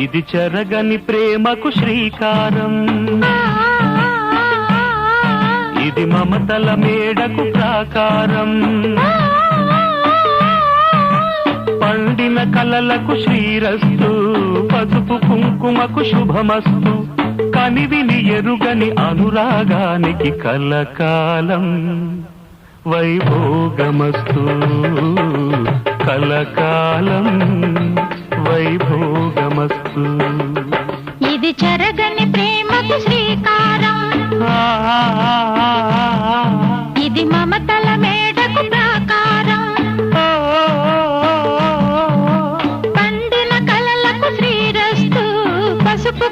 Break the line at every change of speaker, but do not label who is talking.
ఇది చెరగని ప్రేమకు శ్రీకారం, ఇది మమతల మేడకు ప్రాకారం, పండిన కలలకు శ్రీరస్తు, పసుపు కుంకుమకు శుభమస్తు, కనివిని ఎరుగని అనురాగానికి కలకాలం వైభోగమస్తు, కలకాలం వైభోగమస్తు.
ఇది చెరగని ప్రేమకు శ్రీకారం, ఇది మమతల మేడకు ప్రాకారం, పండిన కలలకు శ్రీరస్తు, పసుపు